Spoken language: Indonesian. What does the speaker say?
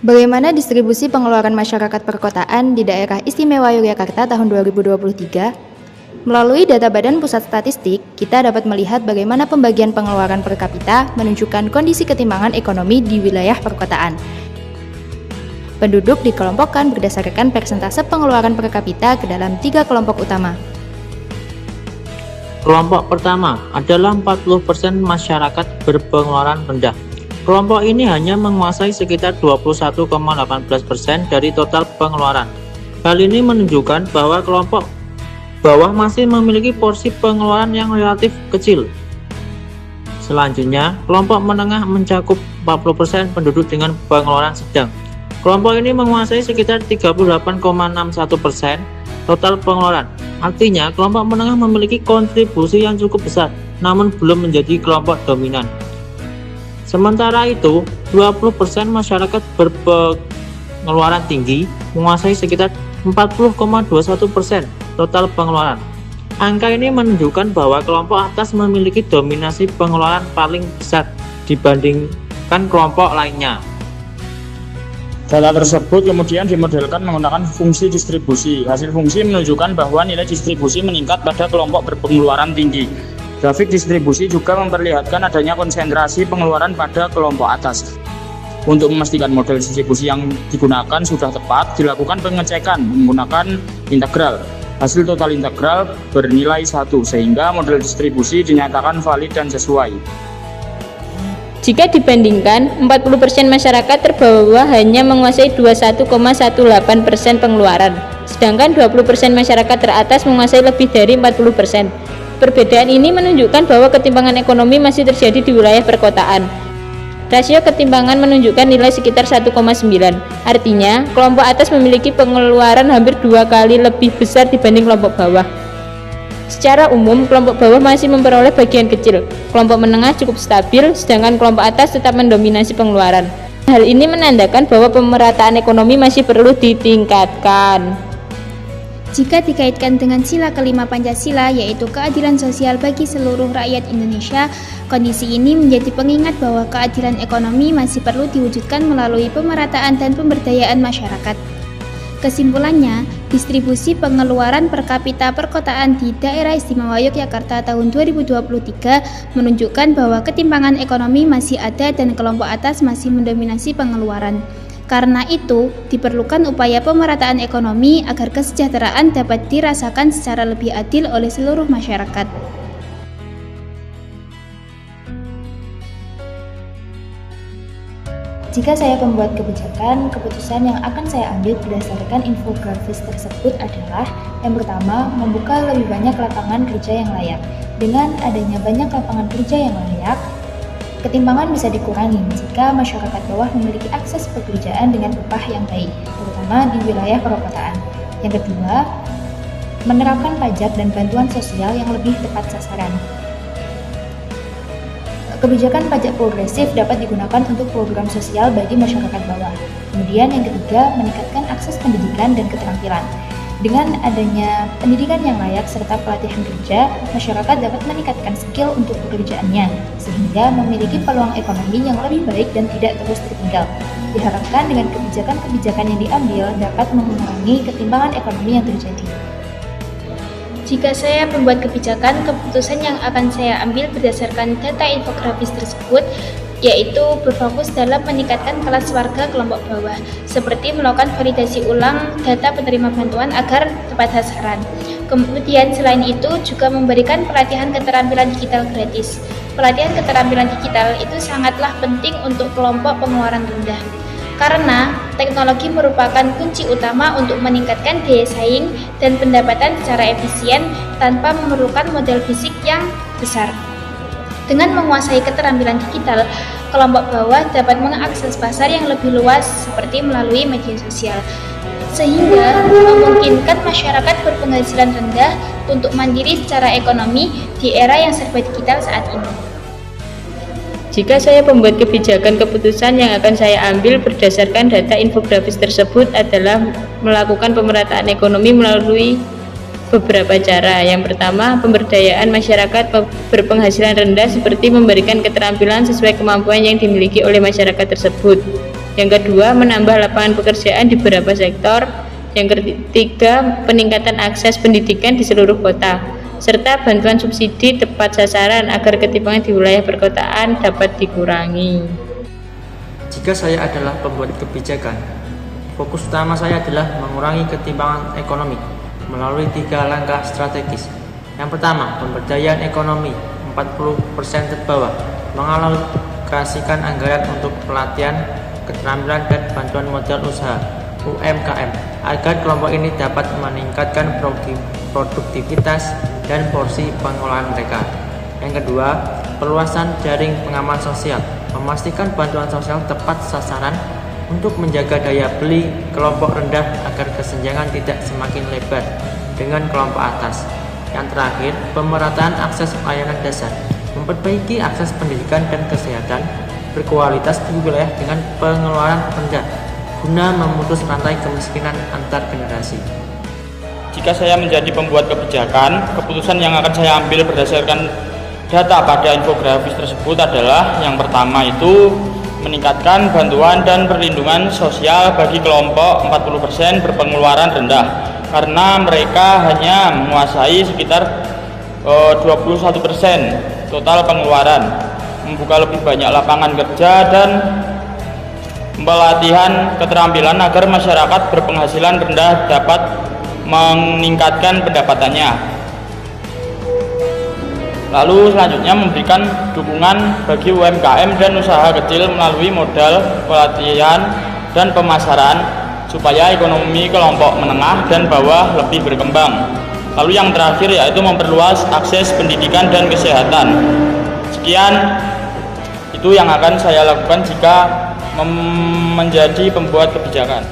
Bagaimana distribusi pengeluaran masyarakat perkotaan di daerah istimewa Yogyakarta tahun 2023? Melalui data Badan Pusat Statistik, kita dapat melihat bagaimana pembagian pengeluaran per kapita menunjukkan kondisi ketimpangan ekonomi di wilayah perkotaan. Penduduk dikelompokkan berdasarkan persentase pengeluaran per kapita ke dalam 3 kelompok utama. Kelompok pertama adalah 40% masyarakat berpengeluaran rendah. Kelompok ini hanya menguasai sekitar 21,18% dari total pengeluaran. Hal ini menunjukkan bahwa kelompok bawah masih memiliki porsi pengeluaran yang relatif kecil. Selanjutnya, kelompok menengah mencakup 40% penduduk dengan pengeluaran sedang. Kelompok ini menguasai sekitar 38,61% total pengeluaran. Artinya, kelompok menengah memiliki kontribusi yang cukup besar, namun belum menjadi kelompok dominan. Sementara itu, 20% masyarakat berpengeluaran tinggi menguasai sekitar 40,21% total pengeluaran. Angka ini menunjukkan bahwa kelompok atas memiliki dominasi pengeluaran paling besar dibandingkan kelompok lainnya. Data tersebut kemudian dimodelkan menggunakan fungsi distribusi. Hasil fungsi menunjukkan bahwa nilai distribusi meningkat pada kelompok berpengeluaran tinggi. Grafik distribusi juga memperlihatkan adanya konsentrasi pengeluaran pada kelompok atas. Untuk memastikan model distribusi yang digunakan sudah tepat, dilakukan pengecekan menggunakan integral. Hasil total integral bernilai 1, sehingga model distribusi dinyatakan valid dan sesuai. Jika dibandingkan, 40% masyarakat terbawah hanya menguasai 21,18% pengeluaran, sedangkan 20% masyarakat teratas menguasai lebih dari 40%. Perbedaan ini menunjukkan bahwa ketimpangan ekonomi masih terjadi di wilayah perkotaan. Rasio ketimpangan menunjukkan nilai sekitar 1,9. Artinya, kelompok atas memiliki pengeluaran hampir 2 kali lebih besar dibanding kelompok bawah. Secara umum, kelompok bawah masih memperoleh bagian kecil. Kelompok menengah cukup stabil, sedangkan kelompok atas tetap mendominasi pengeluaran. Hal ini menandakan bahwa pemerataan ekonomi masih perlu ditingkatkan. Jika dikaitkan dengan sila kelima Pancasila, yaitu keadilan sosial bagi seluruh rakyat Indonesia, kondisi ini menjadi pengingat bahwa keadilan ekonomi masih perlu diwujudkan melalui pemerataan dan pemberdayaan masyarakat. Kesimpulannya, distribusi pengeluaran per kapita perkotaan di daerah istimewa Yogyakarta tahun 2023 menunjukkan bahwa ketimpangan ekonomi masih ada dan kelompok atas masih mendominasi pengeluaran. Karena itu, diperlukan upaya pemerataan ekonomi agar kesejahteraan dapat dirasakan secara lebih adil oleh seluruh masyarakat. Jika saya pembuat kebijakan, keputusan yang akan saya ambil berdasarkan infografis tersebut adalah: yang pertama, membuka lebih banyak lapangan kerja yang layak. Dengan adanya banyak lapangan kerja yang layak, ketimpangan bisa dikurangi jika masyarakat bawah memiliki akses pekerjaan dengan upah yang baik, terutama di wilayah perkotaan. Yang kedua, menerapkan pajak dan bantuan sosial yang lebih tepat sasaran. Kebijakan pajak progresif dapat digunakan untuk program sosial bagi masyarakat bawah. Kemudian yang ketiga, meningkatkan akses pendidikan dan keterampilan. Dengan adanya pendidikan yang layak serta pelatihan kerja, masyarakat dapat meningkatkan skill untuk pekerjaannya, sehingga memiliki peluang ekonomi yang lebih baik dan tidak terus tertinggal. Diharapkan dengan kebijakan-kebijakan yang diambil dapat mengurangi ketimpangan ekonomi yang terjadi. Jika saya membuat kebijakan, keputusan yang akan saya ambil berdasarkan data infografis tersebut yaitu berfokus dalam meningkatkan kelas warga kelompok bawah, seperti melakukan validasi ulang data penerima bantuan agar tepat sasaran. Kemudian selain itu juga memberikan pelatihan keterampilan digital gratis. Pelatihan keterampilan digital itu sangatlah penting untuk kelompok pengeluaran rendah, karena teknologi merupakan kunci utama untuk meningkatkan daya saing dan pendapatan secara efisien tanpa memerlukan modal fisik yang besar. Dengan menguasai keterampilan digital, kelompok bawah dapat mengakses pasar yang lebih luas seperti melalui media sosial, sehingga memungkinkan masyarakat berpenghasilan rendah untuk mandiri secara ekonomi di era yang serba digital saat ini. Jika saya membuat kebijakan, keputusan yang akan saya ambil berdasarkan data infografis tersebut adalah melakukan pemerataan ekonomi melalui beberapa cara. Yang pertama, pemberdayaan masyarakat berpenghasilan rendah seperti memberikan keterampilan sesuai kemampuan yang dimiliki oleh masyarakat tersebut. Yang kedua, menambah lapangan pekerjaan di beberapa sektor. Yang ketiga, peningkatan akses pendidikan di seluruh kota, serta bantuan subsidi tepat sasaran agar ketimpangan di wilayah perkotaan dapat dikurangi. Jika saya adalah pembuat kebijakan, fokus utama saya adalah mengurangi ketimpangan ekonomi melalui 3 langkah strategis. Yang pertama, pemberdayaan ekonomi 40% terbawah, mengalokasikan anggaran untuk pelatihan, keterampilan, dan bantuan modal usaha UMKM agar kelompok ini dapat meningkatkan produktivitas dan porsi pengelolaan mereka. Yang kedua, perluasan jaring pengaman sosial, memastikan bantuan sosial tepat sasaran untuk menjaga daya beli kelompok rendah agar kesenjangan tidak semakin lebar dengan kelompok atas. Yang terakhir, pemerataan akses layanan dasar, memperbaiki akses pendidikan dan kesehatan berkualitas di wilayah dengan pengeluaran rendah guna memutus rantai kemiskinan antar generasi. Jika saya menjadi pembuat kebijakan, keputusan yang akan saya ambil berdasarkan data pada infografis tersebut adalah yang pertama itu meningkatkan bantuan dan perlindungan sosial bagi kelompok 40% berpengeluaran rendah, karena mereka hanya menguasai sekitar 21% total pengeluaran, membuka lebih banyak lapangan kerja dan pelatihan keterampilan agar masyarakat berpenghasilan rendah dapat meningkatkan pendapatannya. Lalu selanjutnya memberikan dukungan bagi UMKM dan usaha kecil melalui modal, pelatihan, dan pemasaran supaya ekonomi kelompok menengah dan bawah lebih berkembang. Lalu yang terakhir yaitu memperluas akses pendidikan dan kesehatan. Sekian itu yang akan saya lakukan jika menjadi pembuat kebijakan.